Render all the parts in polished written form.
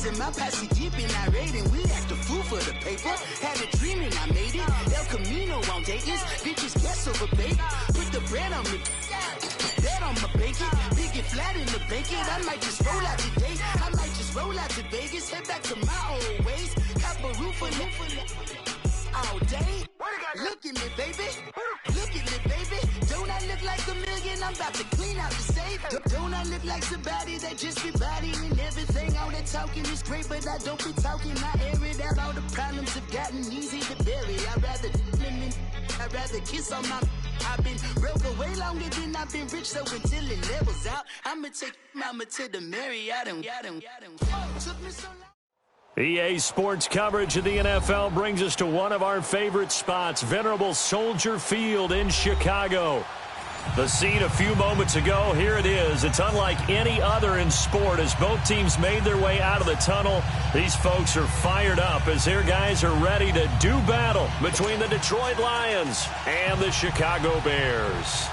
in my posse deep and irate, and we act a fool for the paper. Had a dream and I made it. El Camino on Dayton's, bitches guess over bait. Put the bread on me, that on my bacon. Big it flat in the bacon. I might just roll out today. I might just roll out to Vegas, head back to my old ways. Cop a roof for all day. Look at me, baby. Look at me, baby. Don't I look like a million? I'm about to clean out the safe. Don't I look like somebody that just be bodying everything? All that talking is great, but I don't be talking. I air it out. All the problems have gotten easy to bury. I'd rather kiss on my. I've been broke way longer than I've been rich, so until it levels out, I'ma take mama to the Marriott and took me so long. EA Sports coverage of the NFL brings us to one of our favorite spots, venerable Soldier Field in Chicago. The scene a few moments ago, here it is. It's unlike any other in sport as both teams made their way out of the tunnel. These folks are fired up as their guys are ready to do battle between the Detroit Lions and the Chicago Bears.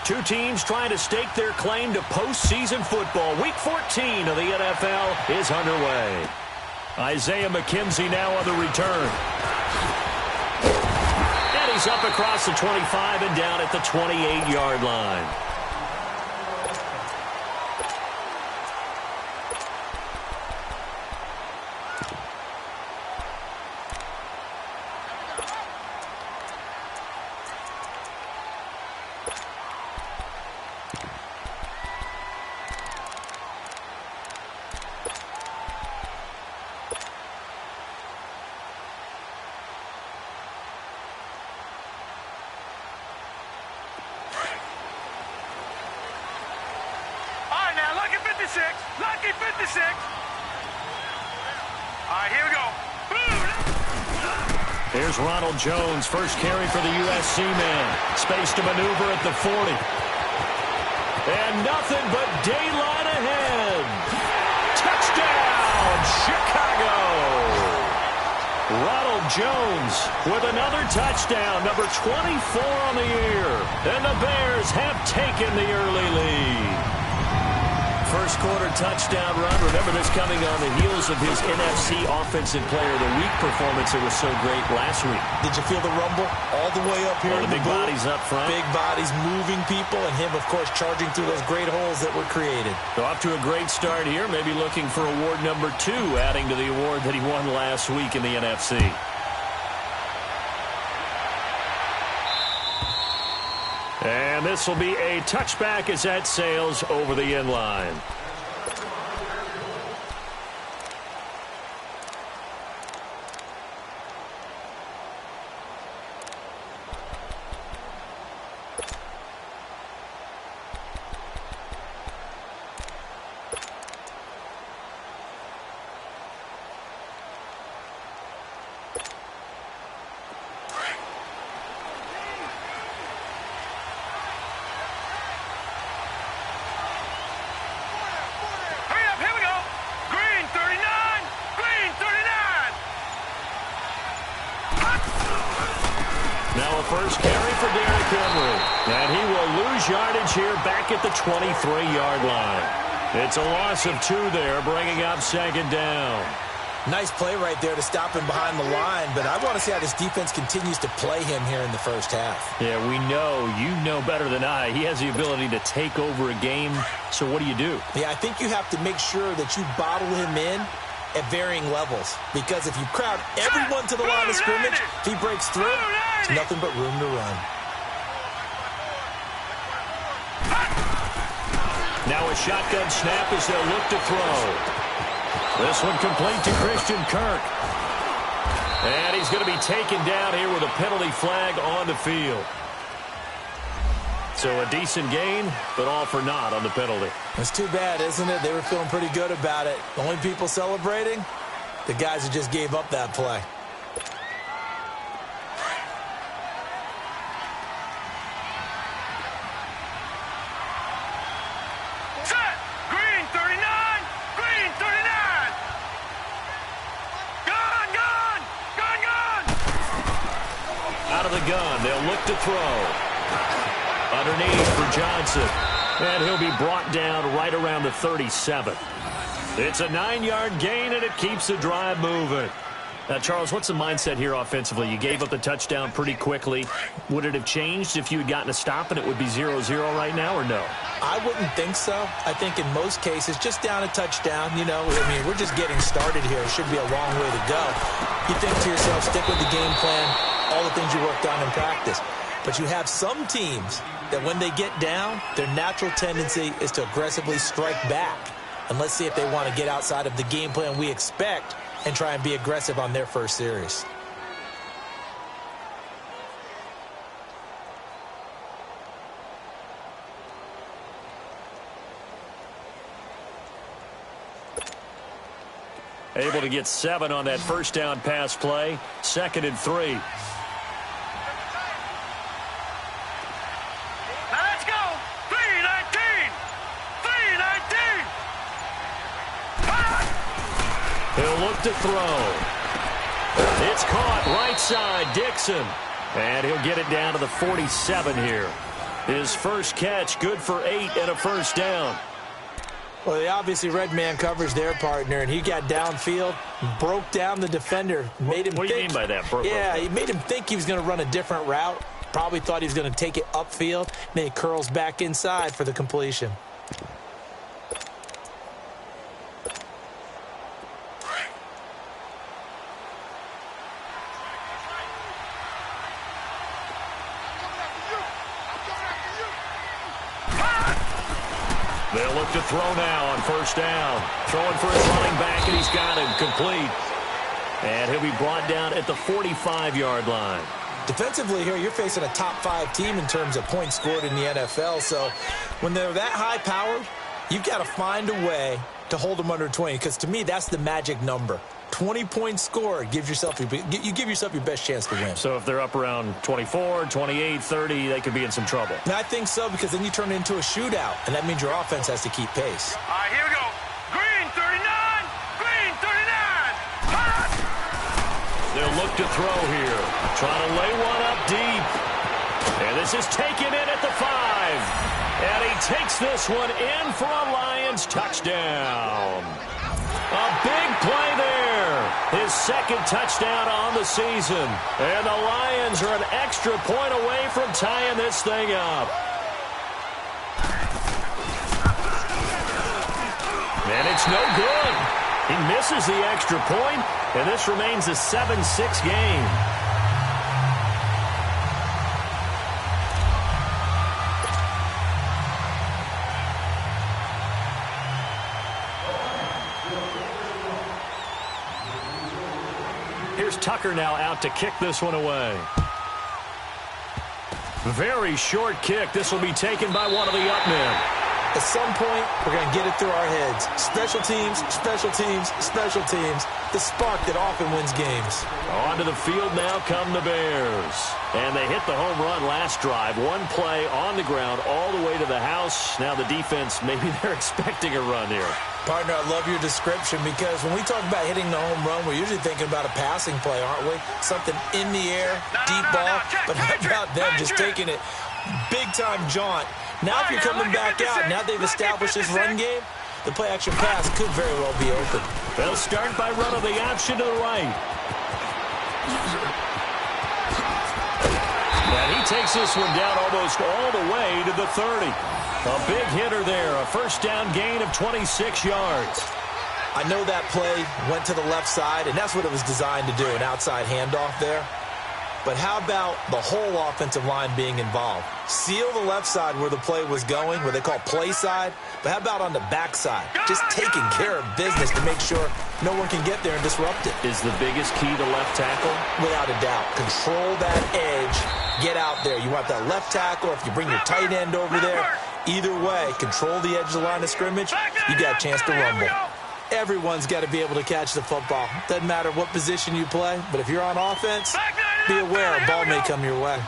Two teams trying to stake their claim to postseason football. Week 14 of the NFL is underway. Isaiah McKenzie now on the return. And he's up across the 25 and down at the 28-yard line. Lucky 56. All right, here we go. Here's Ronald Jones, first carry for the USC man. Space to maneuver at the 40. And nothing but daylight ahead. Touchdown, Chicago. Ronald Jones with another touchdown, number 24 on the year. And the Bears have taken the early lead. First quarter touchdown run. Remember this coming on the heels of his NFC Offensive Player of the Week performance that was so great last week. Did you feel the rumble all the way up here? The big bodies up front. Big bodies moving people, and him, of course, charging through those great holes that were created. So off to a great start here. Maybe looking for award number 2, adding to the award that he won last week in the NFC. And this will be a touchback as that sails over the end line. First carry for Derrick Henry. And he will lose yardage here back at the 23-yard line. It's a loss of 2 there, bringing up second down. Nice play right there to stop him behind the line, but I want to see how this defense continues to play him here in the first half. Yeah, we know. You know better than I. He has the ability to take over a game, so what do you do? Yeah, I think you have to make sure that you bottle him in at varying levels, because if you crowd everyone to the line of scrimmage, if he breaks through, there's nothing but room to run. Now a shotgun snap as they'll look to throw. This one complete to Christian Kirk. And he's going to be taken down here with a penalty flag on the field. So a decent gain, but all for naught on the penalty. It's too bad, isn't it? They were feeling pretty good about it. The only people celebrating, the guys who just gave up that play. Set! Green 39! Green 39! Gone! Gone! Gone! Gone! Out of the gun. They'll look to throw. Underneath for Johnson. And he'll be brought down right around the 37. It's a 9-yard gain, and it keeps the drive moving. Now, Charles, what's the mindset here offensively? You gave up the touchdown pretty quickly. Would it have changed if you had gotten a stop and it would be 0-0 right now, or no? I wouldn't think so. I think in most cases, just down a touchdown, we're just getting started here. It should be a long way to go. You think to yourself, stick with the game plan, all the things you worked on in practice. But you have some teams that when they get down, their natural tendency is to aggressively strike back. And let's see if they want to get outside of the game plan we expect and try and be aggressive on their first series. Able to get 7 on that first down pass play. 2nd and 3. Now let's go. 3-19. 3-19. He'll look to throw. It's caught right side, Dixon. And he'll get it down to the 47 here. His first catch, good for 8 and a first down. Well, they obviously read man coverage their partner, and he got downfield, broke down the defender, made him think. What do you mean by that? He made him think he was going to run a different route. Probably thought he was going to take it upfield. Then he curls back inside for the completion. They'll look to throw now on first down. Throwing for his running back, and he's got him complete. And he'll be brought down at the 45-yard line. Defensively here, you're facing a top-5 team in terms of points scored in the NFL. So when they're that high-powered, you've got to find a way to hold them under 20. Because to me, that's the magic number. 20 points scored, you give yourself your best chance to win. So if they're up around 24, 28, 30, they could be in some trouble. And I think so, because then you turn it into a shootout, and that means your offense has to keep pace. All right, here we go. Green 39. Green 39. Hot. They'll look to throw here. Trying to lay one up deep. And this is taken in at the 5. And he takes this one in for a Lions touchdown. A big play there. His 2nd touchdown on the season. And the Lions are an extra point away from tying this thing up. And it's no good. He misses the extra point, and this remains a 7-6 game. Here's Tucker now out to kick this one away. Very short kick. This will be taken by one of the up men. At some point, we're going to get it through our heads. Special teams, special teams, special teams. The spark that often wins games. Onto the field now come the Bears. And they hit the home run last drive. One play on the ground all the way to the house. Now the defense, maybe they're expecting a run here. Partner, I love your description, because when we talk about hitting the home run, we're usually thinking about a passing play, aren't we? Something in the air, deep ball. But how about them just taking it big-time jaunt? Now if you're coming back out, now they've established this run game, the play-action pass could very well be open. They'll start by running the option to the right. And he takes this one down almost all the way to the 30. A big hitter there, a first down gain of 26 yards. I know that play went to the left side, and that's what it was designed to do, an outside handoff there. But how about the whole offensive line being involved? Seal the left side where the play was going, where they call play side. But how about on the backside? Just taking care of business to make sure no one can get there and disrupt it. Is the biggest key to left tackle? Without a doubt. Control that edge. Get out there. You want that left tackle, or if you bring your tight end over there, either way, control the edge of the line of scrimmage, you got a chance to rumble. Everyone's got to be able to catch the football. Doesn't matter what position you play, but if you're on offense, be aware a ball may come your way.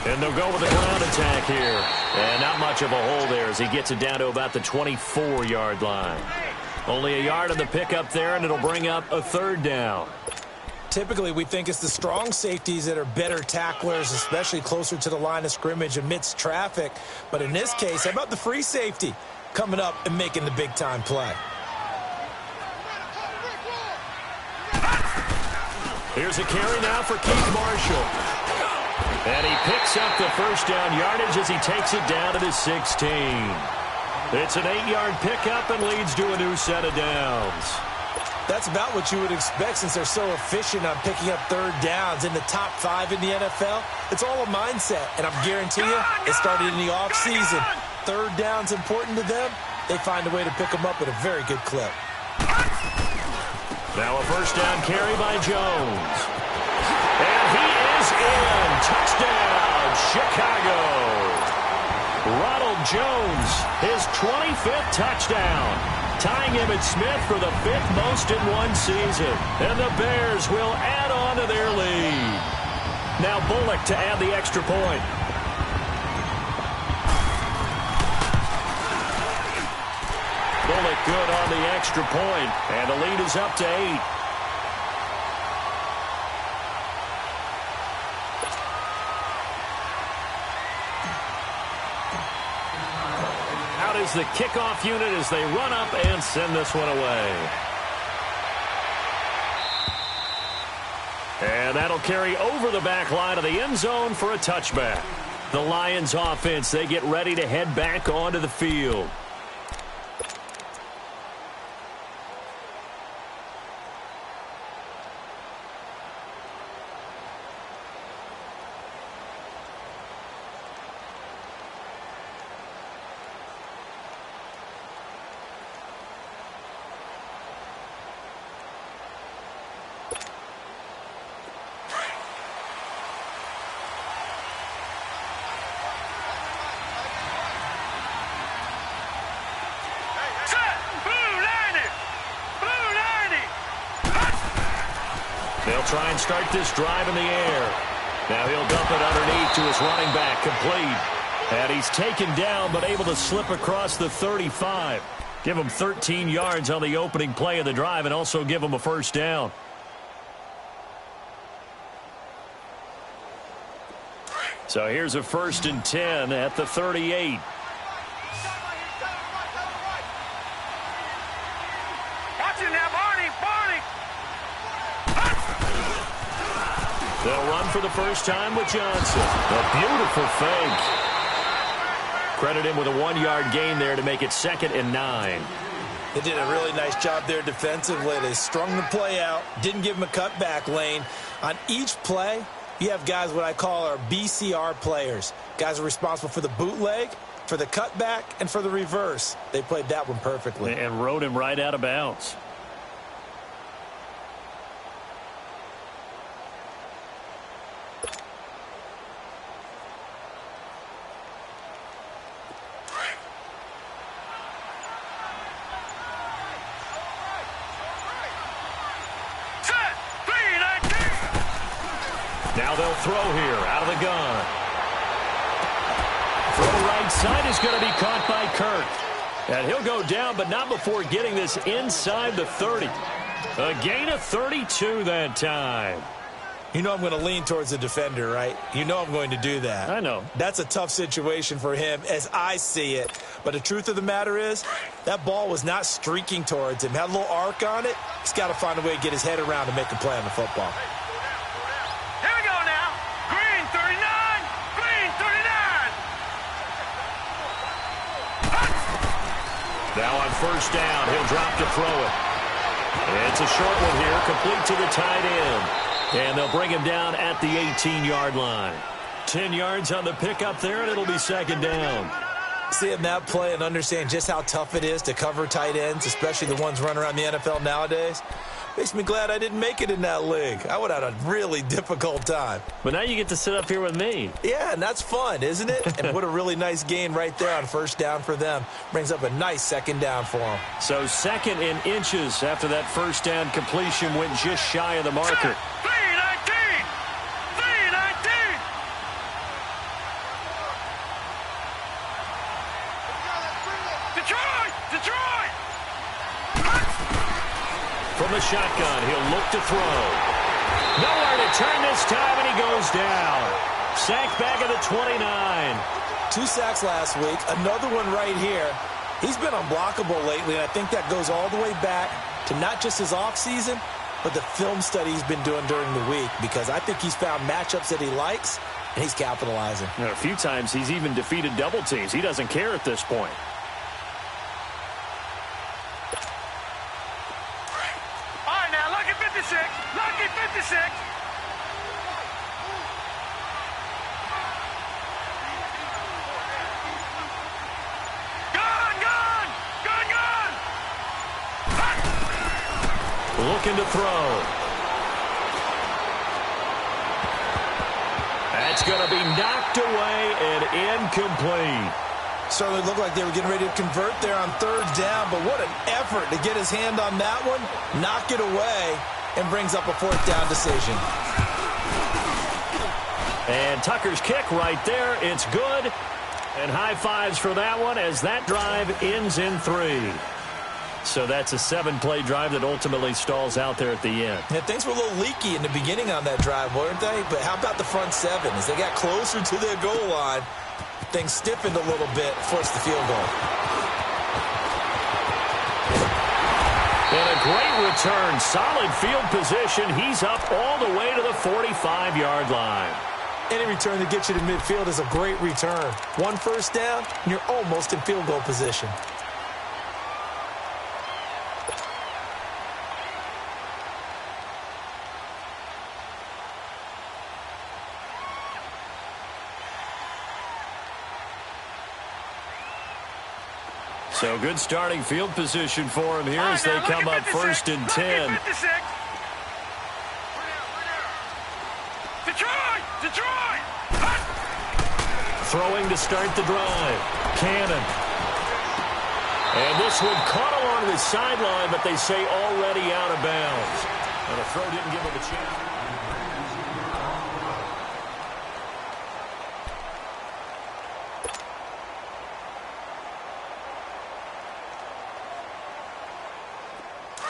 And they'll go with a ground attack here. And not much of a hole there as he gets it down to about the 24-yard line. Only a yard on the pickup there, and it'll bring up a third down. Typically, we think it's the strong safeties that are better tacklers, especially closer to the line of scrimmage amidst traffic. But in this case, how about the free safety coming up and making the big-time play? Here's a carry now for Keith Marshall. And he picks up the first down yardage as he takes it down to the 16. It's an 8-yard pickup and leads to a new set of downs. That's about what you would expect since they're so efficient on picking up third downs. In the top 5 in the NFL, it's all a mindset. And I'm guaranteeing you, it started in the offseason. Third down's important to them. They find a way to pick them up at a very good clip. Now a first down carry by Jones. And he is in. Touchdown, Chicago. Ronald Jones, his 25th touchdown, tying Emmitt Smith for the 5th most in one season. And the Bears will add on to their lead. Now Bullock to add the extra point. Bullock good on the extra point, and the lead is up to 8. Out is the kickoff unit as they run up and send this one away. And that'll carry over the back line of the end zone for a touchback. The Lions offense, they get ready to head back onto the field. They'll try and start this drive in the air. Now he'll dump it underneath to his running back, complete. And he's taken down but able to slip across the 35. Give him 13 yards on the opening play of the drive and also give him a first down. So here's a 1st and 10 at the 38. They'll run for the first time with Johnson. A beautiful fake. Credit him with a 1-yard gain there to make it 2nd and 9. They did a really nice job there defensively. They strung the play out, didn't give him a cutback lane. On each play, you have guys what I call our BCR players. Guys are responsible for the bootleg, for the cutback, and for the reverse. They played that one perfectly. And rode him right out of bounds. Now they'll throw here out of the gun. Throw right side is going to be caught by Kirk. And he'll go down, but not before getting this inside the 30. A gain of 32 that time. You know I'm going to lean towards the defender, right? You know I'm going to do that. I know. That's a tough situation for him as I see it. But the truth of the matter is, that ball was not streaking towards him. Had a little arc on it. He's got to find a way to get his head around and make a play on the football. Now on first down, he'll drop to throw it. It's a short one here, complete to the tight end. And they'll bring him down at the 18-yard line. 10 yards on the pickup there, and it'll be 2nd down. Seeing that play and understand just how tough it is to cover tight ends, especially the ones running around the NFL nowadays, makes me glad I didn't make it in that league. I would have had a really difficult time. But now you get to sit up here with me. Yeah, and that's fun, isn't it? And what a really nice gain right there on first down for them. Brings up a nice 2nd down for them. So 2nd in inches after that first down completion went just shy of the marker. Detroit! the shotgun. He'll look to throw. Nowhere to turn this time, and he goes down. Sacked back at the 29. 2 sacks last week, another one right here. He's been unblockable lately, and I think that goes all the way back to not just his offseason, but the film study he's been doing during the week, because I think he's found matchups that he likes, and he's capitalizing. A few times he's even defeated double teams. He doesn't care at this point. All right, now, lucky 56. Lucky 56. Looking to throw. That's going to be knocked away and incomplete. Certainly looked like they were getting ready to convert there on 3rd down, but what an effort to get his hand on that one, knock it away, and brings up a 4th down decision. And Tucker's kick right there. It's good. And high fives for that one as that drive ends in 3. So that's a 7-play drive that ultimately stalls out there at the end. Yeah, things were a little leaky in the beginning on that drive, weren't they? But how about the front 7? As they got closer to their goal line, things stiffened a little bit, forced the field goal. And a great return. Solid field position. He's up all the way to the 45-yard line. Any return that gets you to midfield is a great return. 1 first down, and you're almost in field goal position. So good starting field position for him here as they come up 1st and 10. Detroit! Throwing to start the drive. Cannon. And this one caught along the sideline, but they say already out of bounds. And the throw didn't give him a chance.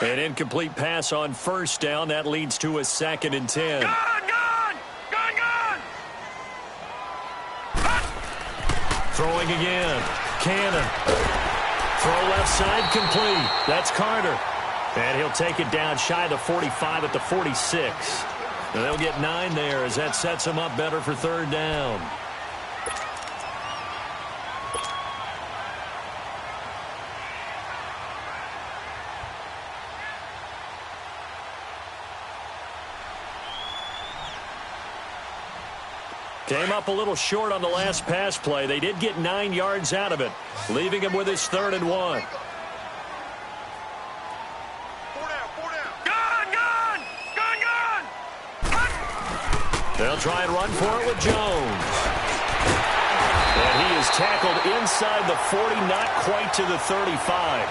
An incomplete pass on 1st down. That leads to a 2nd and 10. Gone! Throwing again. Cannon. Throw left side complete. That's Carter. And he'll take it down shy of the 45 at the 46. And they'll get 9 there as that sets them up better for 3rd down. Came up a little short on the last pass play. They did get 9 yards out of it, leaving him with his 3rd and 1. They'll try and run for it with Jones. And he is tackled inside the 40, not quite to the 35.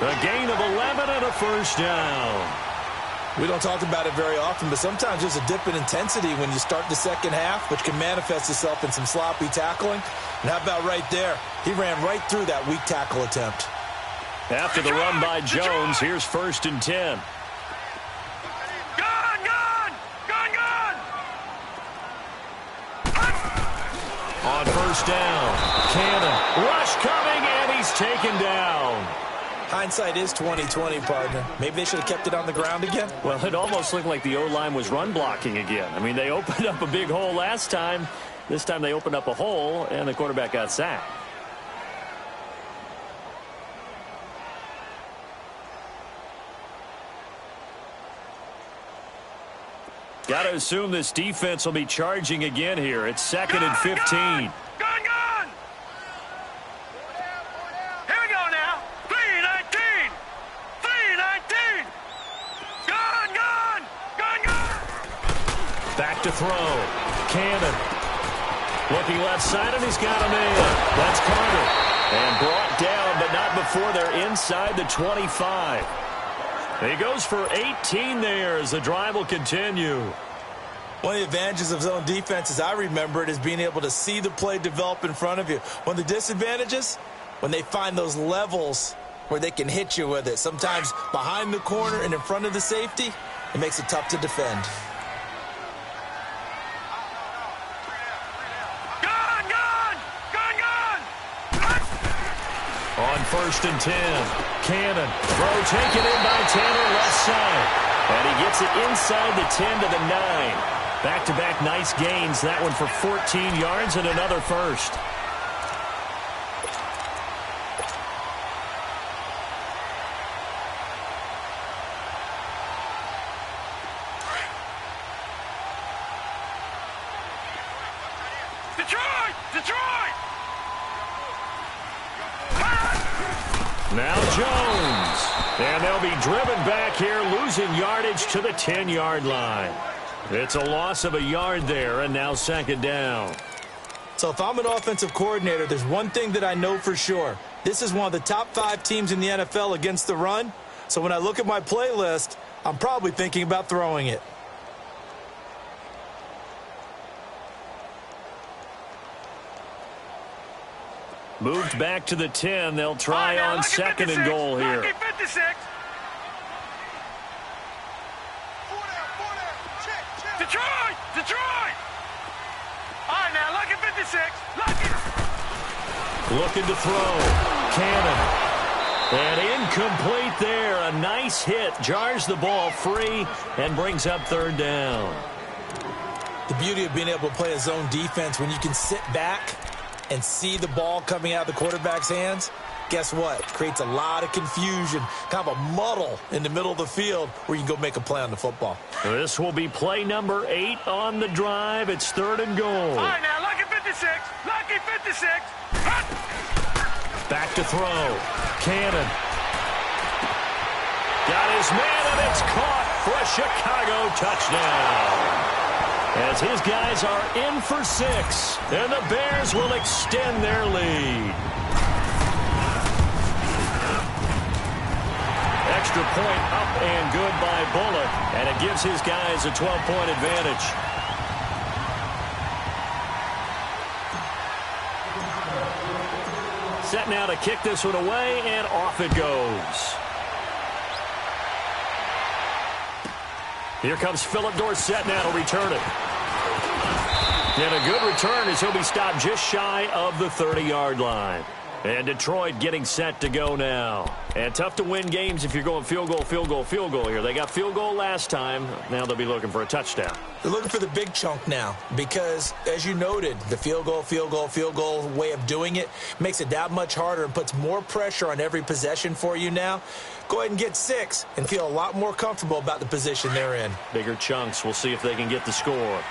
A gain of 11 and a 1st down. We don't talk about it very often, but sometimes there's a dip in intensity when you start the second half, which can manifest itself in some sloppy tackling. And how about right there? He ran right through that weak tackle attempt. After the run by Jones, here's 1st and 10. On 1st down, Cannon. Rush coming, and he's taken down. Hindsight is 20/20, partner. Maybe they should have kept it on the ground again. Well, it almost looked like the O-line was run blocking again. I mean, they opened up a big hole last time. This time they opened up a hole, and the quarterback got sacked. Got to assume this defense will be charging again here. It's 2nd and 15. Back to throw. Cannon. Looking left side, and he's got a man. That's Carter. And brought down, but not before they're inside the 25. He goes for 18 there as the drive will continue. One of the advantages of zone defense, as I remember it, is being able to see the play develop in front of you. One of the disadvantages, when they find those levels where they can hit you with it. Sometimes behind the corner and in front of the safety, it makes it tough to defend. On 1st and 10, Cannon. Throw taken in by Tanner, left side. And he gets it inside the 10 to the 9. Back-to-back nice gains. That one for 14 yards and another first. Detroit! Now Jones. And they'll be driven back here, losing yardage to the 10-yard line. It's a loss of a yard there, and now 2nd down. So if I'm an offensive coordinator, there's one thing that I know for sure. This is one of the top 5 teams in the NFL against the run. So when I look at my playlist, I'm probably thinking about throwing it. Moved back to the 10. They'll try on 2nd and goal here. Lucky 56. Detroit! All right, now, lucky 56. Lucky. Looking to throw. Cannon. And incomplete there. A nice hit. Jars the ball free and brings up 3rd down. The beauty of being able to play a zone defense when you can sit back and see the ball coming out of the quarterback's hands, guess what? Creates a lot of confusion, kind of a muddle in the middle of the field where you can go make a play on the football. This will be play number 8 on the drive. It's 3rd and goal. All right, now, lucky 56. Lucky 56. Back to throw. Cannon. Got his man, and it's caught for a Chicago touchdown. As his guys are in for 6, and the Bears will extend their lead. Extra point up and good by Bullock, and it gives his guys a 12-point advantage. Set now to kick this one away, and off it goes. Here comes Philip Dorsett now to return it. And a good return as he'll be stopped just shy of the 30-yard line. And Detroit getting set to go now. And tough to win games if you're going field goal here. They got field goal last time. Now they'll be looking for a touchdown. They're looking for the big chunk now because, as you noted, the field goal way of doing it makes it that much harder and puts more pressure on every possession for you now. Go ahead and get 6 and feel a lot more comfortable about the position they're in. Bigger chunks. We'll see if they can get the score.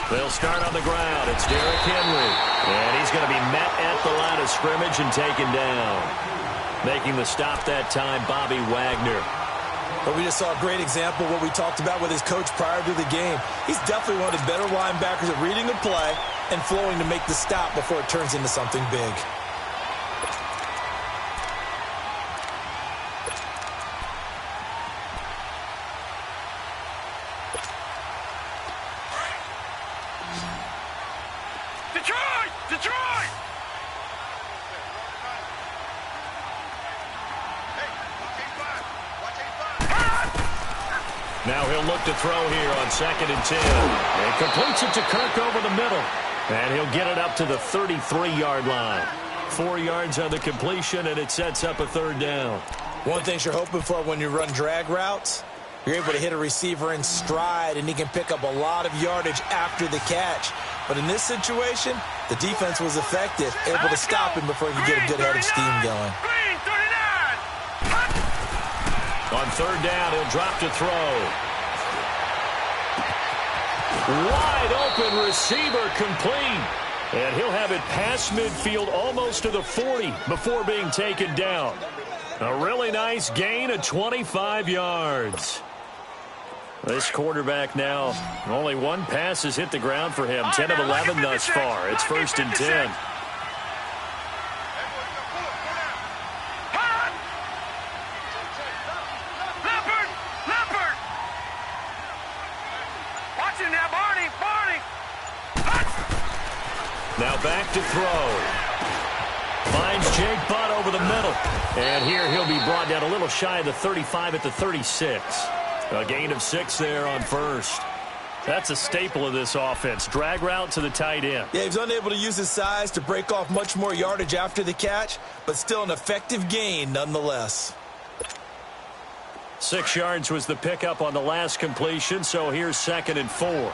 They'll start on the ground. It's Derrick Henry. And he's going to be met at the line of scrimmage and taken down. Making the stop that time, Bobby Wagner. But we just saw a great example of what we talked about with his coach prior to the game. He's definitely one of the better linebackers at reading the play and flowing to make the stop before it turns into something big. Detroit! Now he'll look to throw here on 2nd and 10. And completes it to Kirk over the middle. And he'll get it up to the 33-yard line. 4 yards on the completion, and it sets up a 3rd down. One thing you're hoping for when you run drag routes, you're able to hit a receiver in stride, and he can pick up a lot of yardage after the catch. But in this situation, the defense was effective, able to stop him before he could get a good head of steam going. Green 39. On 3rd down, he'll drop to throw. Wide open receiver complete. And he'll have it past midfield almost to the 40 before being taken down. A really nice gain of 25 yards. This quarterback now, only one pass has hit the ground for him. 10 of 11 thus far. It's 1st and 10. Leopard! Watch him now, Barney! look to throw. Finds Jake Butt over the middle. And here he'll be brought down a little shy of the 35 at the 36. A gain of 6 there on first. That's a staple of this offense. Drag route to the tight end. Yeah, he was unable to use his size to break off much more yardage after the catch, but still an effective gain nonetheless. 6 yards was the pickup on the last completion, so here's 2nd and 4. No.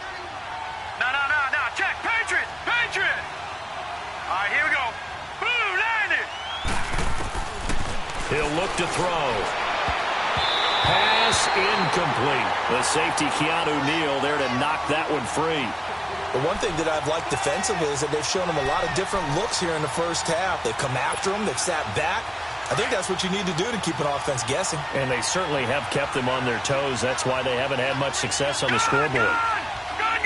Check. Patriot. All right, here we go. Boom, landed. He'll look to throw. Pass incomplete. The safety, Keanu Neal, there to knock that one free. The one thing that I've liked defensively is that they've shown him a lot of different looks here in the first half. They've come after him. They've sat back. I think that's what you need to do to keep an offense guessing. And they certainly have kept them on their toes. That's why they haven't had much success on the scoreboard. Gun!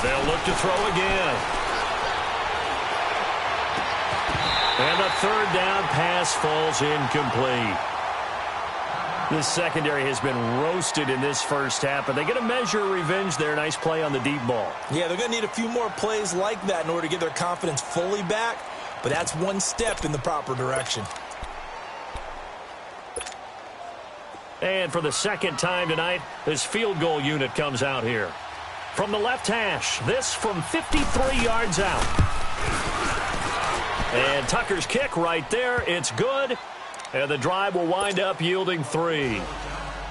They'll look to throw again. And the 3rd down pass falls incomplete. This secondary has been roasted in this first half, but they get a measure of revenge there. Nice play on the deep ball. Yeah, they're going to need a few more plays like that in order to get their confidence fully back, but that's one step in the proper direction. And for the second time tonight, this field goal unit comes out here. From the left hash, this from 53 yards out. And Tucker's kick right there. It's good. And the drive will wind up yielding 3.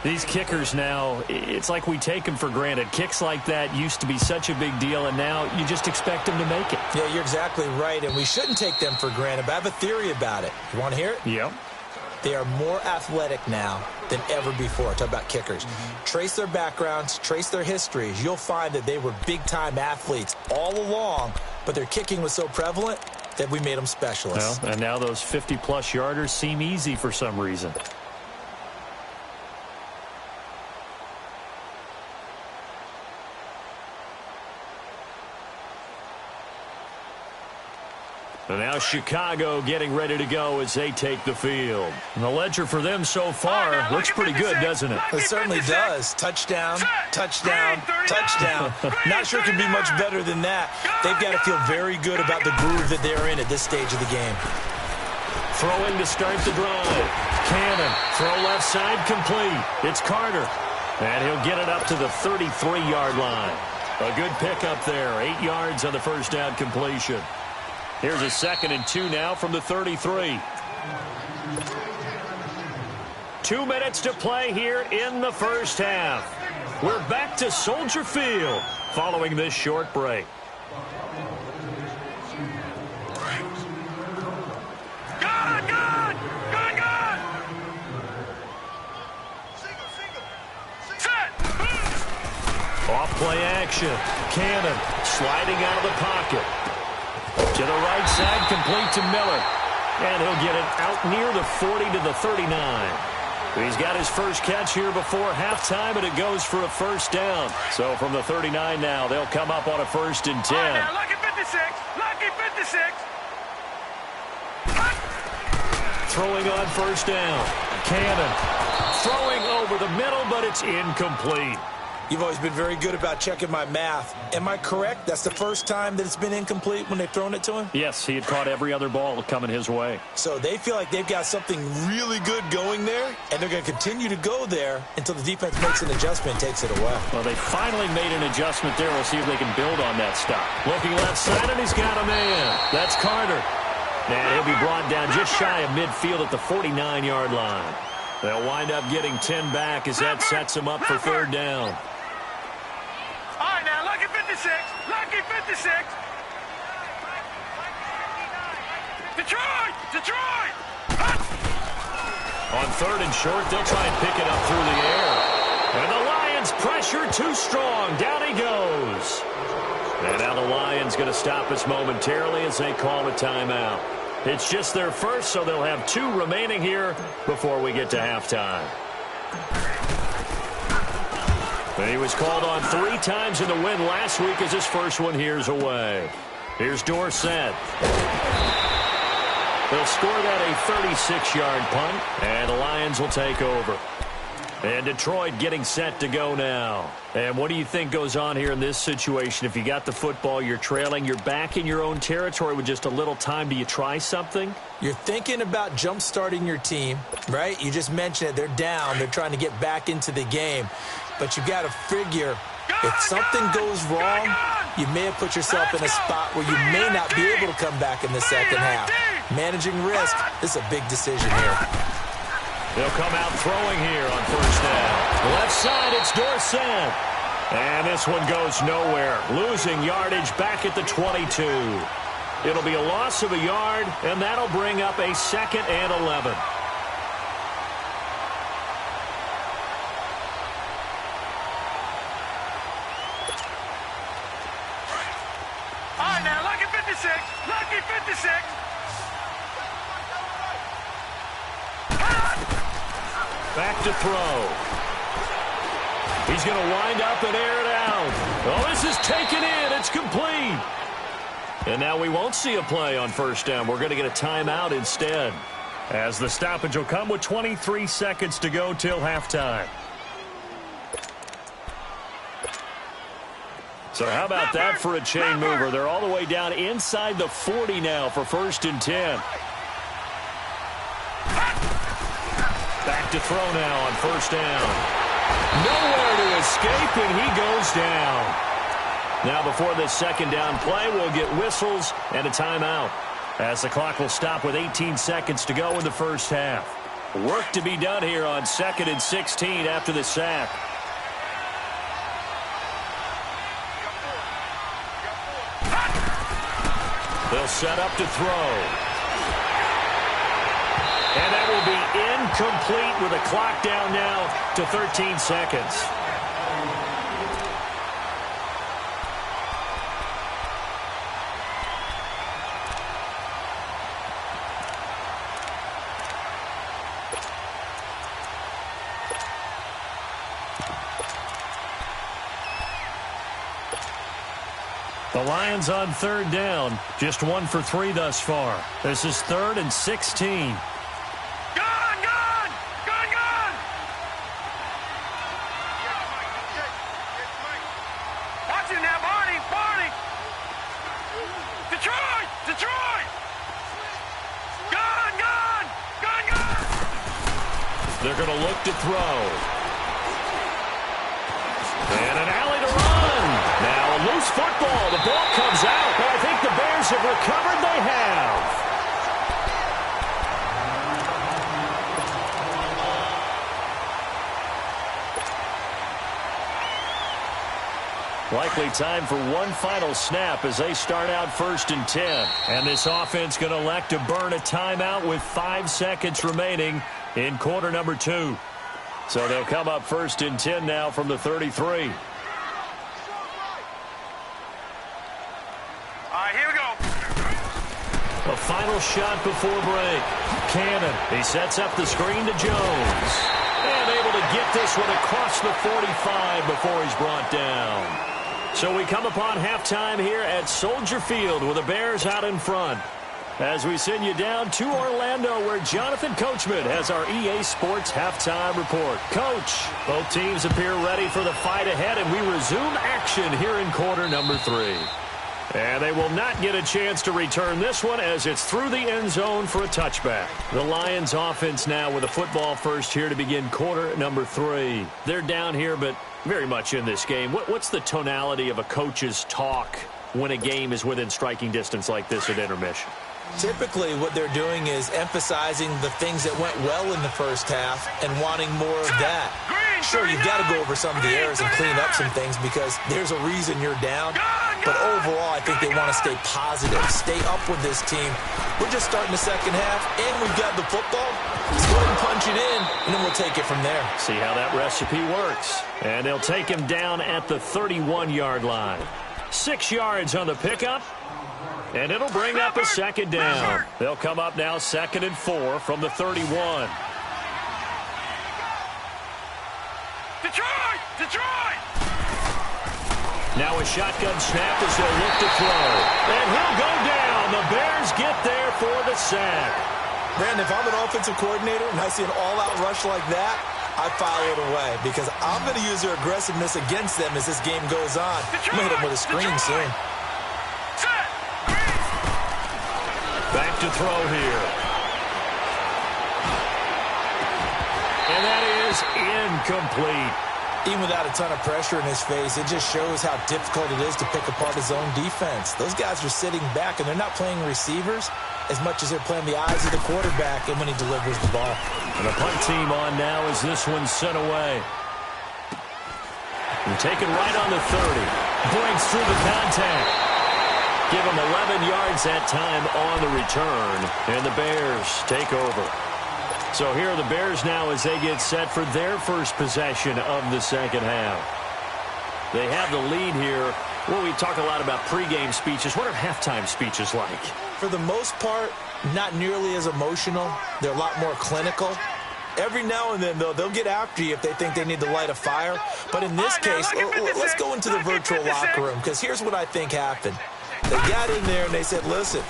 These kickers now, it's like we take them for granted. Kicks like that used to be such a big deal, and now you just expect them to make it. Yeah, you're exactly right, and we shouldn't take them for granted, but I have a theory about it. You want to hear it? Yep. They are more athletic now than ever before. Talk about kickers. Trace their backgrounds, trace their histories. You'll find that they were big-time athletes all along, but their kicking was so prevalent that we made them specialists. Well, and now those 50-plus yarders seem easy for some reason. And now Chicago getting ready to go as they take the field. And the ledger for them so far looks pretty good, doesn't it? It certainly does. Touchdown, touchdown, touchdown. Not sure it can be much better than that. They've got to feel very good about the groove that they're in at this stage of the game. Throwing to start the drive. Cannon, throw left side complete. It's Carter. And he'll get it up to the 33-yard line. A good pickup there. 8 yards on the first down completion. Here's a 2nd and 2 now from the 33. 2 minutes to play here in the first half. We're back to Soldier Field following this short break. Gun! Set! Off play action. Cannon sliding out of the pocket. To the right side, complete to Miller. And he'll get it out near the 40 to the 39. He's got his first catch here before halftime, and it goes for a first down. So from the 39 now, they'll come up on a 1st and 10. Right now, lucky 56. Lucky 56. Throwing on first down. Cannon throwing over the middle, but it's incomplete. You've always been very good about checking my math. Am I correct? That's the first time that it's been incomplete when they've thrown it to him? Yes, he had caught every other ball coming his way. So they feel like they've got something really good going there, and they're going to continue to go there until the defense makes an adjustment and takes it away. Well, they finally made an adjustment there. We'll see if they can build on that stop. Looking left side, and he's got a man. That's Carter. And he'll be brought down just shy of midfield at the 49-yard line. They'll wind up getting 10 back as that sets them up for 3rd down. All right, now, lucky 56. Lucky 56. Detroit! On 3rd and short, they'll try and pick it up through the air. And the Lions pressure too strong. Down he goes. And now the Lions going to stop us momentarily as they call a timeout. It's just their first, so they'll have 2 remaining here before we get to halftime. And he was called on 3 times in the win last week as his first one here's away. Here's Dorsett. They'll score that a 36-yard punt, and the Lions will take over. And Detroit getting set to go now. And what do you think goes on here in this situation? If you got the football, you're trailing, you're back in your own territory with just a little time. Do you try something? You're thinking about jump-starting your team, right? You just mentioned it. They're down. They're trying to get back into the game. But you got to figure if something goes wrong, you may have put yourself in a spot where you may not be able to come back in the second half. Managing risk, this is a big decision here. They'll come out throwing here on first down. Left side, it's Dorsett. And this one goes nowhere. Losing yardage back at the 22. It'll be a loss of a yard, and that'll bring up a 2nd and 11. All right, now, lucky 56. Lucky 56. Back to throw. He's going to wind up and air it out. Oh, this is taken in. It's complete. And now we won't see a play on first down. We're going to get a timeout instead, as the stoppage will come with 23 seconds to go till halftime. So how about that for a chain mover? They're all the way down inside the 40 now for 1st and 10. Back to throw now on first down. Nowhere to escape, and he goes down. Now before this 2nd down play, we'll get whistles and a timeout, as the clock will stop with 18 seconds to go in the first half. Work to be done here on 2nd and 16 after the sack. They'll set up to throw. And that will be incomplete with a clock down now to 13 seconds. The Lions on 3rd down, just 1 for 3 thus far. This is 3rd and 16. They're going to look to throw. And an alley to run. Now a loose football. The ball comes out. But I think the Bears have recovered. They have. Likely time for one final snap as they start out 1st and 10. And this offense going to elect to burn a timeout with 5 seconds remaining in quarter number 2. So they'll come up 1st and 10 now from the 33. All right, here we go. A final shot before break. Cannon. He sets up the screen to Jones. And able to get this one across the 45 before he's brought down. So we come upon halftime here at Soldier Field with the Bears out in front, as we send you down to Orlando, where Jonathan Coachman has our EA Sports halftime report. Coach, both teams appear ready for the fight ahead, and we resume action here in quarter number 3. And they will not get a chance to return this one, as it's through the end zone for a touchback. The Lions offense now with a football first here to begin quarter number 3. They're down here, but very much in this game. What's the tonality of a coach's talk when a game is within striking distance like this at intermission? Typically, what they're doing is emphasizing the things that went well in the first half and wanting more of that. Sure, you've got to go over some of the errors and clean up some things because there's a reason you're down. But overall, I think they want to stay positive, stay up with this team. We're just starting the second half, and we've got the football. Let's go ahead and punch it in, and then we'll take it from there. See how that recipe works. And they'll take him down at the 31-yard line. 6 yards on the pickup. And it'll bring up a 2nd down. They'll come up now 2nd and 4 from the 31. Detroit! Now a shotgun snap as they'll look to throw. And he'll go down. The Bears get there for the sack. Brandon, if I'm an offensive coordinator and I see an all-out rush like that, I file it away because I'm going to use their aggressiveness against them as this game goes on. I'm going to hit them with a screen soon. Back to throw here. And that is incomplete. Even without a ton of pressure in his face, it just shows how difficult it is to pick apart his own defense. Those guys are sitting back, and they're not playing receivers as much as they're playing the eyes of the quarterback and when he delivers the ball. And the punt team on now as this one's sent away. And taken right on the 30. Breaks through the contact. Give him 11 yards that time on the return. And the Bears take over. So here are the Bears now as they get set for their first possession of the second half. They have the lead here. Well, we talk a lot about pregame speeches. What are halftime speeches like? For the most part, not nearly as emotional. They're a lot more clinical. Every now and then, though, they'll get after you if they think they need to light a fire. But in this case, let's go into the virtual locker room, because here's what I think happened. They got in there and they said, listen,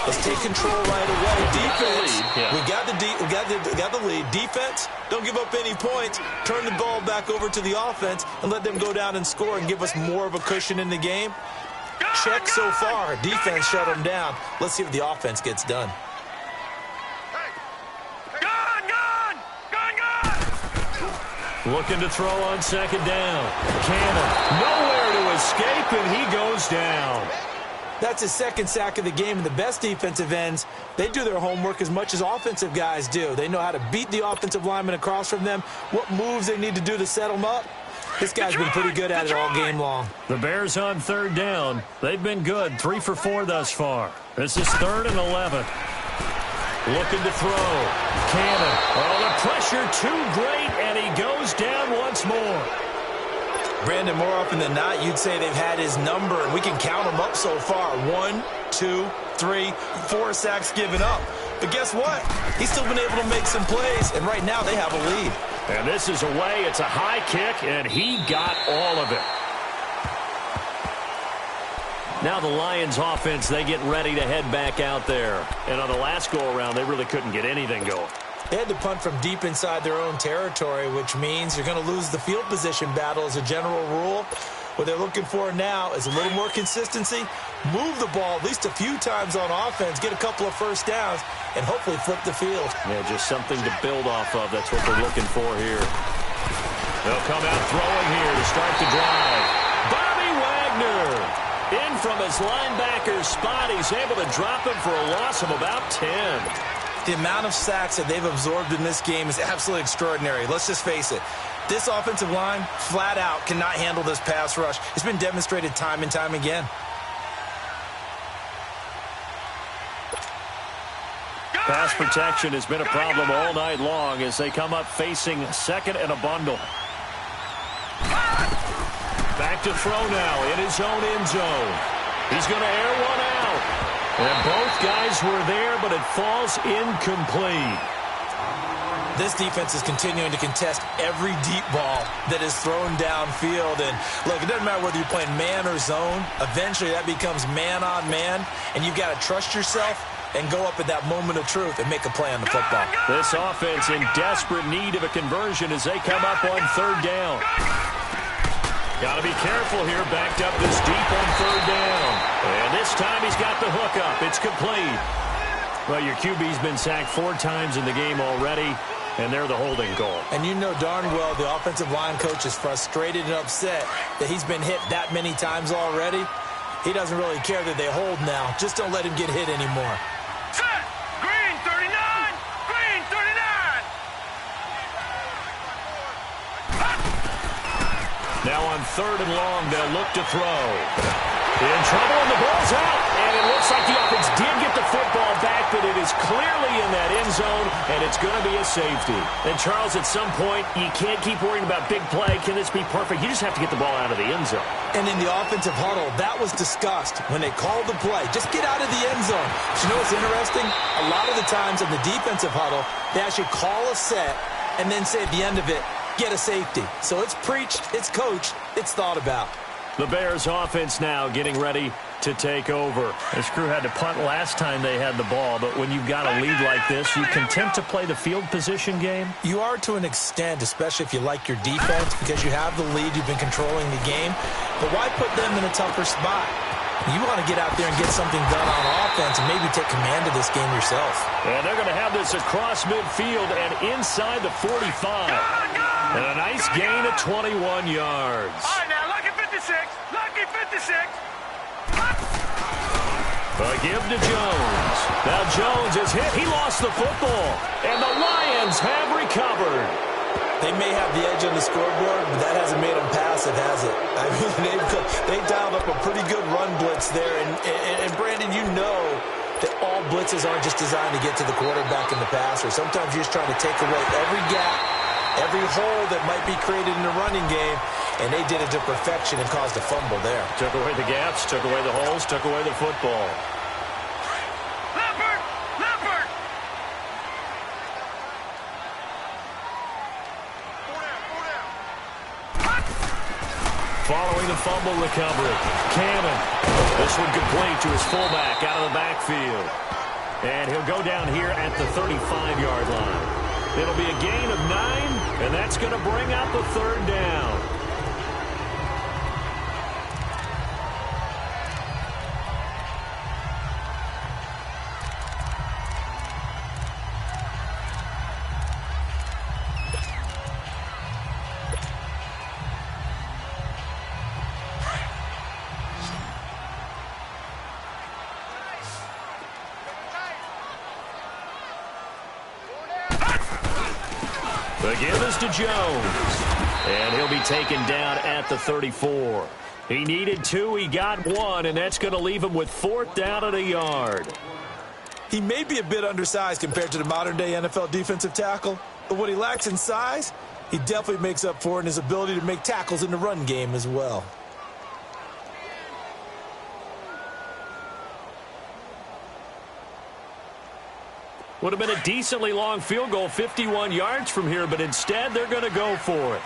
let's take control right away. Defense, we got the lead. Defense, don't give up any points. Turn the ball back over to the offense and let them go down and score and give us more of a cushion in the game. Check so far. Defense shut them down. Let's see if the offense gets done. Looking to throw on second down. Cannon, nowhere to escape, and he goes down. That's his second sack of the game, and the best defensive ends, they do their homework as much as offensive guys do. They know how to beat the offensive lineman across from them, what moves they need to do to set them up. This guy's been pretty good at it all game long. The Bears on third down. They've been good, 3 for 4 thus far. This is 3rd and 11. Looking to throw. Cannon. Oh, the pressure too great, and he goes down once more. Brandon, more often than not, you'd say they've had his number, and we can count them up so far. 1, 2, 3, 4 sacks given up. But guess what? He's still been able to make some plays, and right now they have a lead. And this is away. It's a high kick, and he got all of it. Now the Lions offense, they get ready to head back out there. And on the last go-around, they really couldn't get anything going. They had to punt from deep inside their own territory, which means you're going to lose the field position battle as a general rule. What they're looking for now is a little more consistency, move the ball at least a few times on offense, get a couple of first downs, and hopefully flip the field. Yeah, just something to build off of. That's what they're looking for here. They'll come out throwing here to start the drive. Bobby Wagner in from his linebacker spot. He's able to drop him for a loss of about 10. The amount of sacks that they've absorbed in this game is absolutely extraordinary. Let's just face it. This offensive line, flat out, cannot handle this pass rush. It's been demonstrated time and time again. Pass protection has been a problem all night long as they come up facing second and a bundle. Back to throw now in his own end zone. He's going to air one out. And both guys were there, but it falls incomplete. This defense is continuing to contest every deep ball that is thrown downfield. And, look, it doesn't matter whether you're playing man or zone. Eventually, that becomes man on man, and you've got to trust yourself and go up at that moment of truth and make a play on the football. This offense in desperate need of a conversion as they come up on third down. Got to be careful here, backed up this deep on third down. And this time he's got the hook up. It's complete. Well, your QB's been sacked 4 times in the game already, and they're the holding goal. And you know darn well the offensive line coach is frustrated and upset that he's been hit that many times already. He doesn't really care that they hold now. Just don't let him get hit anymore. Set! Green 39! Green 39! Now on third and long, they'll look to throw. In trouble, and the ball's out. And it looks like the offense did get the football back, but it is clearly in that end zone, and it's going to be a safety. And, Charles, at some point, you can't keep worrying about big play. Can this be perfect? You just have to get the ball out of the end zone. And in the offensive huddle, that was discussed when they called the play. Just get out of the end zone. But you know what's interesting? A lot of the times in the defensive huddle, they actually call a set and then say at the end of it, get a safety. So it's preached, it's coached, it's thought about. The Bears offense now getting ready to take over. This crew had to punt last time they had the ball, but when you've got a lead like this, you content to play the field position game? You are to an extent, especially if you like your defense, because you have the lead, you've been controlling the game. But why put them in a tougher spot? You want to get out there and get something done on offense and maybe take command of this game yourself. And they're going to have this across midfield and inside the 45. And a nice gain of 21 yards. All right, now, lucky 56. Lucky 56. A give to Jones. Now Jones is hit. He lost the football. And the Lions have recovered. They may have the edge on the scoreboard, but that hasn't made them pass it, has it? I mean, they dialed up a pretty good run blitz there. And Brandon, you know that all blitzes aren't just designed to get to the quarterback in the passer. Sometimes you're just trying to take away every gap, every hole that might be created in the running game, and they did it to perfection and caused a fumble there. Took away the gaps, took away the holes, took away the football. Leopard! Following the fumble recovery, Cannon. This one complete to his fullback out of the backfield. And he'll go down here at the 35-yard line. It'll be a gain of 9, and that's going to bring out the third down. The give is to Jones. And he'll be taken down at the 34. He needed 2, he got 1, and that's going to leave him with 4th down at a yard. He may be a bit undersized compared to the modern-day NFL defensive tackle, but what he lacks in size, he definitely makes up for in his ability to make tackles in the run game as well. Would have been a decently long field goal, 51 yards from here, but instead they're going to go for it.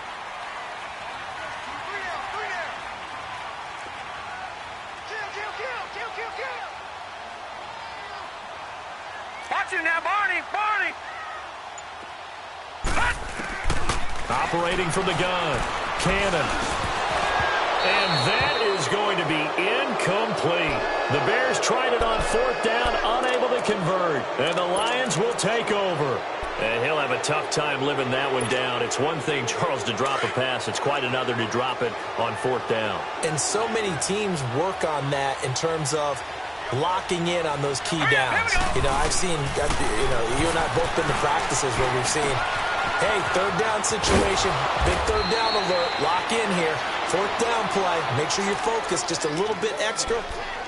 Watch it now, Barney! Operating from the gun, Cannon. And that is going to be incomplete. The Bears tried it on 4th down, unable to convert. And the Lions will take over. And he'll have a tough time living that one down. It's one thing, Charles, to drop a pass. It's quite another to drop it on 4th down. And so many teams work on that in terms of locking in on those key downs. You know, I've seen, you and I have both been to practices where we've seen, hey, 3rd down situation, big 3rd down alert, lock in here. 4th down play, make sure you're focused just a little bit extra.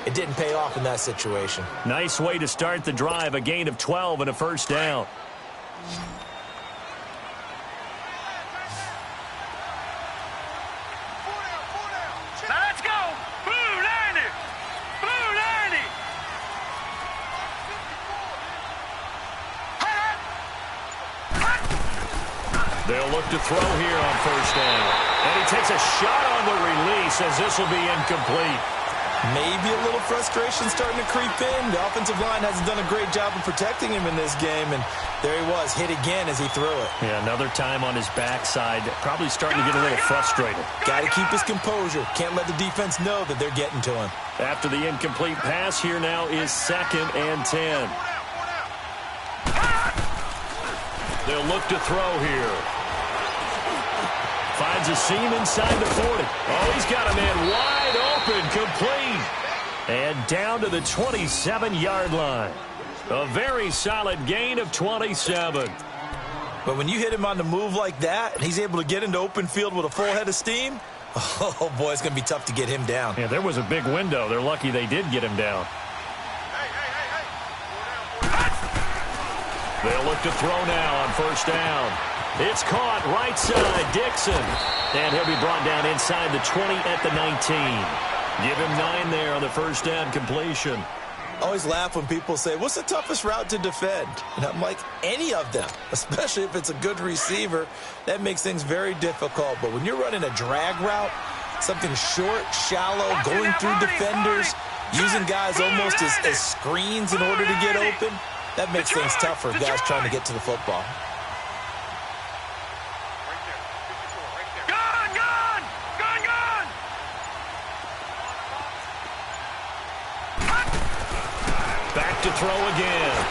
It didn't pay off in that situation. Nice way to start the drive, a gain of 12 and a 1st down. Now let's go! Blue 90! Blue 90! They'll look to throw here on 1st down. And he takes a shot on the release as this will be incomplete. Maybe a little frustration starting to creep in. The offensive line hasn't done a great job of protecting him in this game, and there he was, hit again as he threw it. Yeah, another time on his backside, probably starting to get a little frustrated. Got to keep his composure. Can't let the defense know that they're getting to him. After the incomplete pass, here now is 2nd and 10. They'll look to throw here. Finds a seam inside the 40. Oh, he's got a man wide open, complete. And down to the 27-yard line. A very solid gain of 27. But when you hit him on the move like that, and he's able to get into open field with a full head of steam, oh, boy, it's going to be tough to get him down. Yeah, there was a big window. They're lucky they did get him down. They'll look to throw now on 1st down. It's caught right side, Dixon. And he'll be brought down inside the 20 at the 19. Give him 9 there on the 1st down completion. I always laugh when people say, what's the toughest route to defend? And I'm like, any of them, especially if it's a good receiver. That makes things very difficult. But when you're running a drag route, something short, shallow, going through defenders, Using guys almost as screens in order to get open, that makes things tough for guys trying to get to the football. Back to throw again.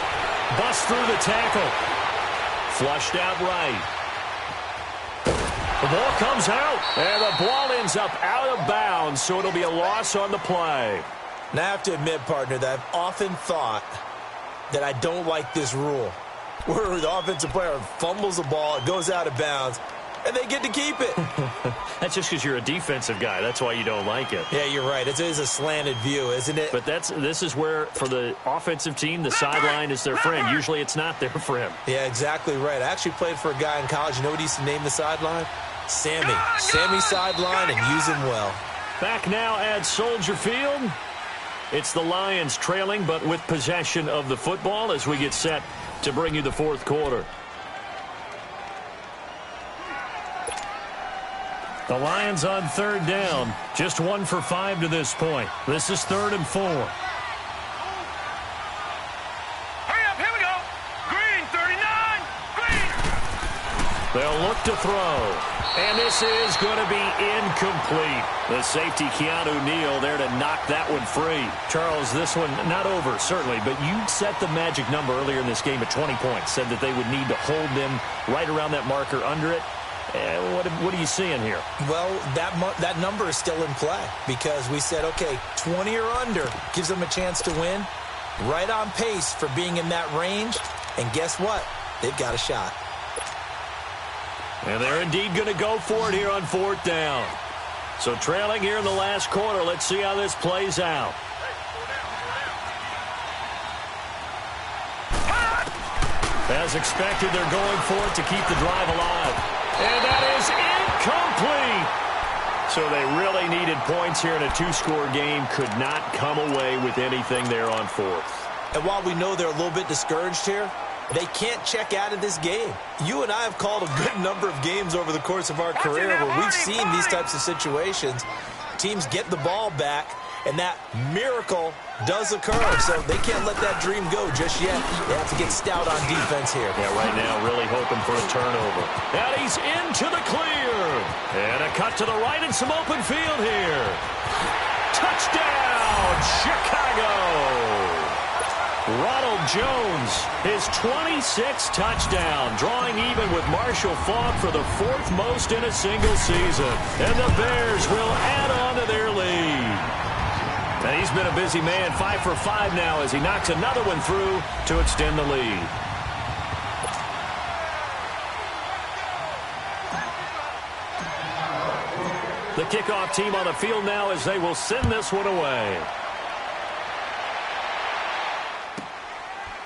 Bust through the tackle. Flushed out right. The ball comes out, and the ball ends up out of bounds, so it'll be a loss on the play. Now, I have to admit, partner, that I've often thought that I don't like this rule, where the offensive player fumbles the ball, it goes out of bounds, and they get to keep it. That's just because you're a defensive guy. That's why you don't like it. Yeah, you're right. It is a slanted view, isn't it? But this is where, for the offensive team, the sideline is their friend. Usually it's not their friend. Yeah, exactly right. I actually played for a guy in college. You know what he used to name the sideline? Sammy. Sammy sideline, and use him well. Back now at Soldier Field. It's the Lions trailing, but with possession of the football as we get set to bring you the fourth quarter. The Lions on third down. Just 1 for 5 to this point. This is 3rd and 4. Hurry up, here we go. Green, 39. Green. They'll look to throw. And this is going to be incomplete. The safety, Keanu Neal, there to knock that one free. Charles, this one not over, certainly, but you set the magic number earlier in this game at 20 points. Said that they would need to hold them right around that marker under it. What are you seeing here? Well, that number is still in play because we said, okay, 20 or under gives them a chance to win. Right on pace for being in that range. And guess what? They've got a shot. And they're indeed going to go for it here on 4th down. So trailing here in the last quarter. Let's see how this plays out. As expected, they're going for it to keep the drive alive. And that is incomplete. So they really needed points here in a 2-score game. Could not come away with anything there on 4th. And while we know they're a little bit discouraged here, they can't check out of this game. You and I have called a good number of games over the course of our career where we've seen these types of situations. Teams get the ball back, and that miracle does occur. So they can't let that dream go just yet. They have to get stout on defense here. Yeah, right now really hoping for a turnover. And he's into the clear. And a cut to the right and some open field here. Touchdown, Chicago! Ronald Jones, his 26th touchdown, drawing even with Marshall Faulk for the 4th most in a single season. And the Bears will add on to their lead. And he's been a busy man, 5 for 5 now as he knocks another one through to extend the lead. The kickoff team on the field now as they will send this one away.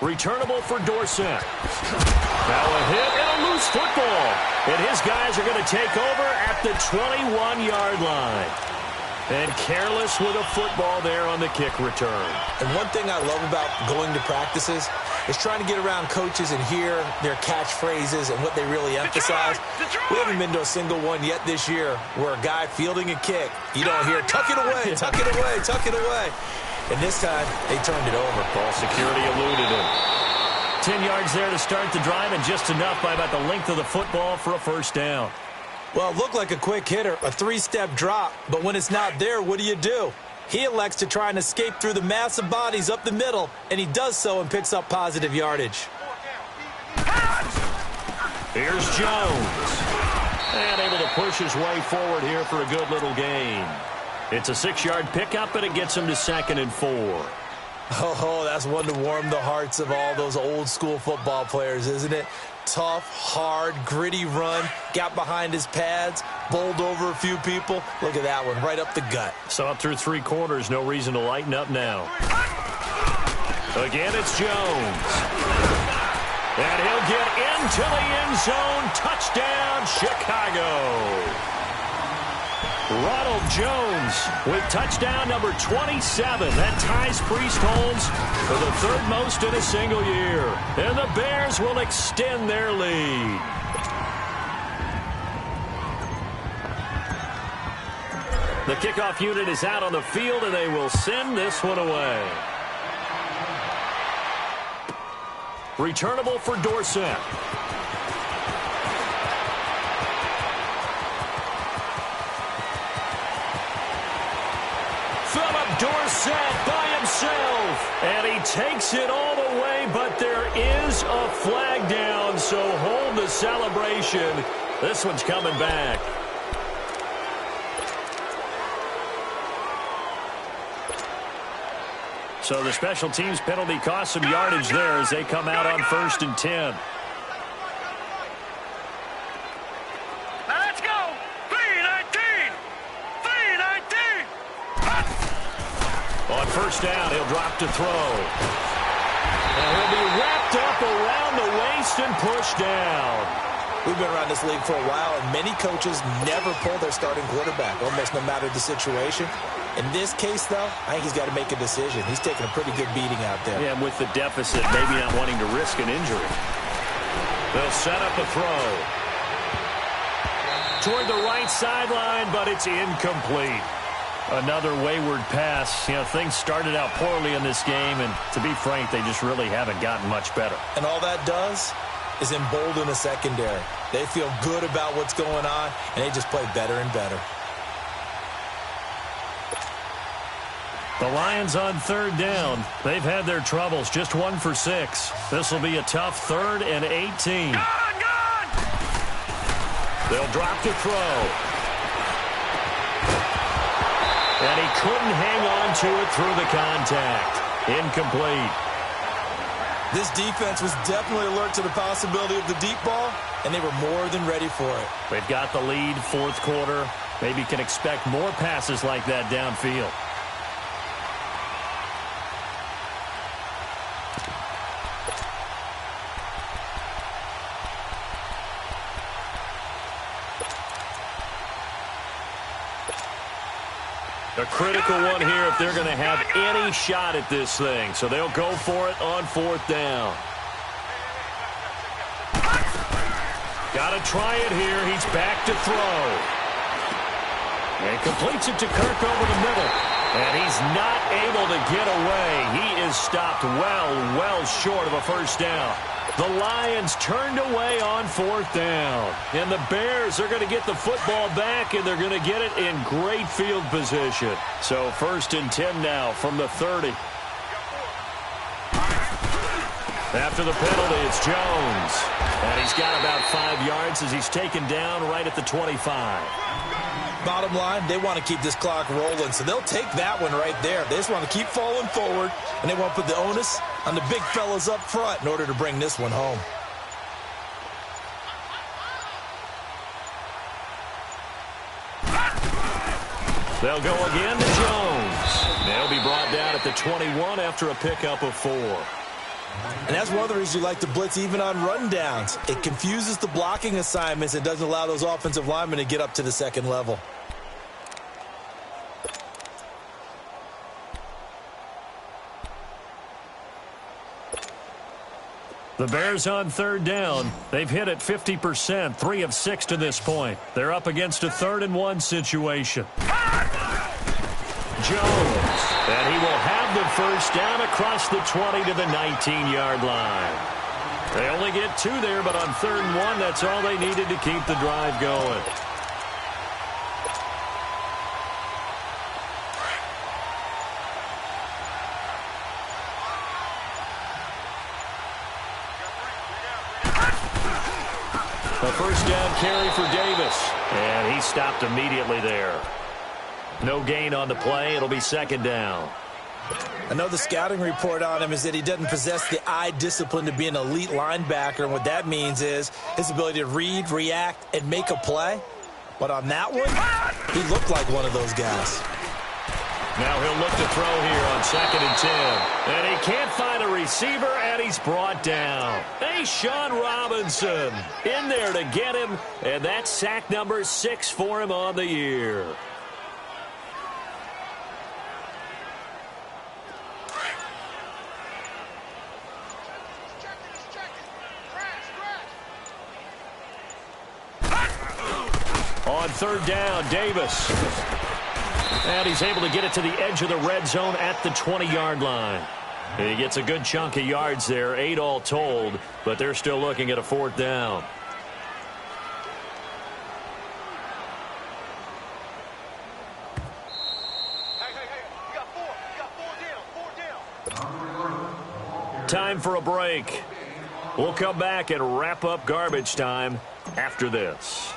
Returnable for Dorsett. Now a hit and a loose football. And his guys are going to take over at the 21-yard line. And careless with a football there on the kick return. And one thing I love about going to practices is trying to get around coaches and hear their catchphrases and what they really emphasize. We haven't been to a single one yet this year where a guy fielding a kick, you don't hear, tuck it away, tuck it away, tuck it away. And this time, they turned it over. Ball security eluded him. 10 yards there to start the drive, and just enough by about the length of the football for a 1st down. Well, it looked like a quick hitter, a 3-step drop. But when it's not there, what do? He elects to try and escape through the massive bodies up the middle, and he does so and picks up positive yardage. Here's Jones. And able to push his way forward here for a good little gain. It's a 6-yard pickup, and it gets him to 2nd and 4. Oh, that's one to warm the hearts of all those old-school football players, isn't it? Tough, hard, gritty run, got behind his pads, bowled over a few people. Look at that one, right up the gut. So up through 3 quarters, no reason to lighten up now. Again, it's Jones. And he'll get into the end zone. Touchdown, Chicago. Ronald Jones with touchdown number 27. That ties Priest Holmes for the 3rd most in a single year. And the Bears will extend their lead. The kickoff unit is out on the field, and they will send this one away. Returnable for Dorsett. Philip Dorsett by himself. And he takes it all the way, but there is a flag down, so hold the celebration. This one's coming back. So the special teams penalty cost some yardage there as they come out on 1st and 10. Let's go! 3-19! 3-19! On 1st down, he'll drop to throw. And he'll be wrapped up around the waist and pushed down. We've been around this league for a while, and many coaches never pull their starting quarterback, almost no matter the situation. In this case, though, I think he's got to make a decision. He's taking a pretty good beating out there. Yeah, and with the deficit, maybe not wanting to risk an injury. They'll set up a throw. Toward the right sideline, but it's incomplete. Another wayward pass. You know, things started out poorly in this game, and to be frank, they just really haven't gotten much better. And all that does is embolden the secondary. They feel good about what's going on, and they just play better and better. The Lions on 3rd down. They've had their troubles, just 1 for 6. This will be a tough 3rd and 18. Gone! They'll drop to throw. And he couldn't hang on to it through the contact. Incomplete. This defense was definitely alert to the possibility of the deep ball, and they were more than ready for it. They've got the lead, 4th quarter. Maybe can expect more passes like that downfield. A critical one here if they're going to have any shot at this thing. So they'll go for it on 4th down. Got to try it here. He's back to throw. And completes it to Kirk over the middle. And he's not able to get away. He is stopped well short of a 1st down. The Lions turned away on 4th down. And the Bears are going to get the football back, and they're going to get it in great field position. So 1st and 10 now from the 30. After the penalty, it's Jones. And he's got about 5 yards as he's taken down right at the 25. Bottom line, they want to keep this clock rolling, so they'll take that one right there. They just want to keep falling forward, and they want to put the onus on the big fellas up front in order to bring this one home. They'll go again to Jones. They'll be brought down at the 21 after a pickup of 4. And that's one of the reasons you like to blitz even on rundowns. It confuses the blocking assignments and doesn't allow those offensive linemen to get up to the 2nd level. The Bears on 3rd down. They've hit it 50%, 3 of 6 to this point. They're up against a 3rd and 1 situation. Jones, and he will have the 1st down across the 20 to the 19-yard line. They only get 2 there, but on 3rd and 1, that's all they needed to keep the drive going. A 1st down carry for Davis, and he stopped immediately there. No gain on the play. It'll be 2nd down. I know the scouting report on him is that he doesn't possess the eye discipline to be an elite linebacker, and what that means is his ability to read, react, and make a play. But on that one, he looked like one of those guys. Now he'll look to throw here on 2nd and 10. And he can't find a receiver, and he's brought down. Hey, Sean Robinson in there to get him, and that's sack number 6 for him on the year. On 3rd down, Davis. And he's able to get it to the edge of the red zone at the 20-yard line. He gets a good chunk of yards there, 8 all told, but they're still looking at a 4th down. Time for a break. We'll come back and wrap up garbage time after this.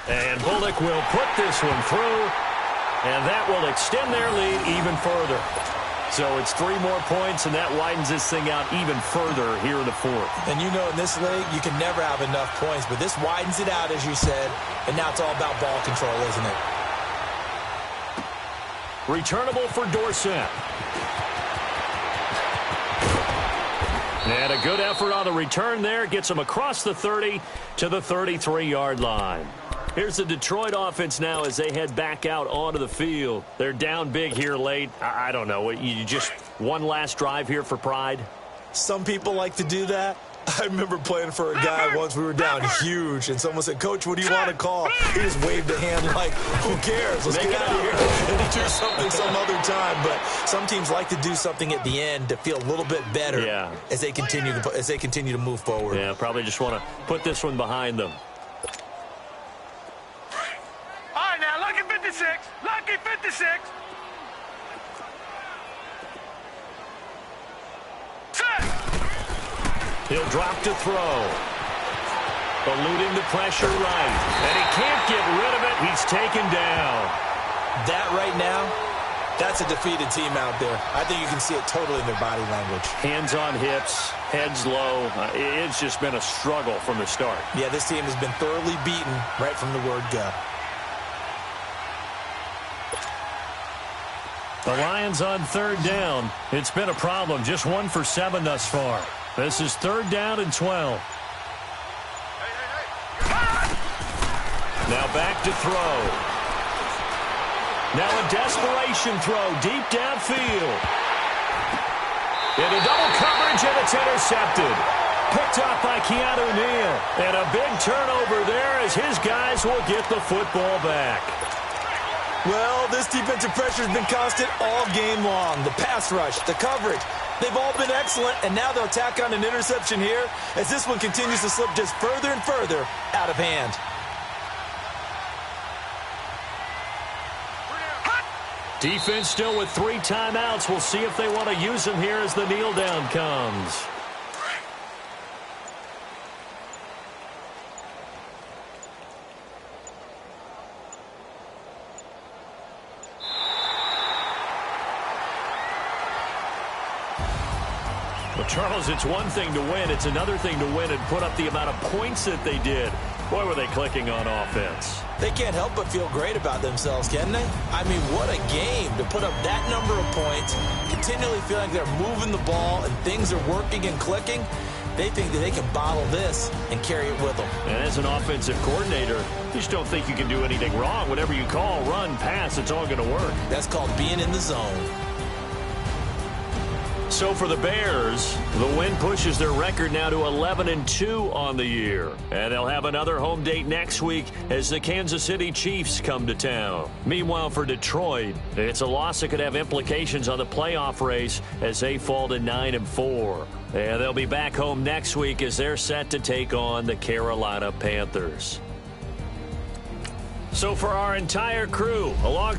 And Bullock will put this one through, and that will extend their lead even further. So it's 3 more points, and that widens this thing out even further here in the 4th. And you know in this league, you can never have enough points, but this widens it out, as you said, and now it's all about ball control, isn't it? Returnable for Dorsett. And a good effort on the return there. Gets them across the 30 to the 33-yard line. Here's the Detroit offense now as they head back out onto the field. They're down big here late. I don't know. You just one last drive here for pride? Some people like to do that. I remember playing for a guy once. We were down huge, and someone said, "Coach, what do you want to call?" He just waved a hand like, "Who cares? Let's get out of here and do something some other time." But some teams like to do something at the end to feel a little bit better as they continue to move forward. Yeah, probably just want to put this one behind them. All right, now, lucky 56. Lucky 56. He'll drop to throw. Eluding the pressure right. And he can't get rid of it. He's taken down. That right now, that's a defeated team out there. I think you can see it totally in their body language. Hands on hips, heads low. It's just been a struggle from the start. Yeah, this team has been thoroughly beaten right from the word go. The Lions on 3rd down. It's been a problem. Just 1 for 7 thus far. This is 3rd down and 12. Now back to throw. Now a desperation throw deep downfield. Into double coverage, and it's intercepted. Picked up by Keanu Neal. And a big turnover there as his guys will get the football back. Well, this defensive pressure has been constant all game long. The pass rush, the coverage, they've all been excellent, and now they'll tack on an interception here as this one continues to slip just further and further out of hand. Defense still with 3 timeouts. We'll see if they want to use them here as the kneel down comes. Well, Charles, it's one thing to win. It's another thing to win and put up the amount of points that they did. Boy, were they clicking on offense. They can't help but feel great about themselves, can they? I mean, what a game to put up that number of points, continually feeling like they're moving the ball and things are working and clicking. They think that they can bottle this and carry it with them. And as an offensive coordinator, you just don't think you can do anything wrong. Whatever you call, run, pass, it's all going to work. That's called being in the zone. So for the Bears, the win pushes their record now to 11-2 on the year. And they'll have another home date next week as the Kansas City Chiefs come to town. Meanwhile, for Detroit, it's a loss that could have implications on the playoff race as they fall to 9-4. And they'll be back home next week as they're set to take on the Carolina Panthers. So for our entire crew, along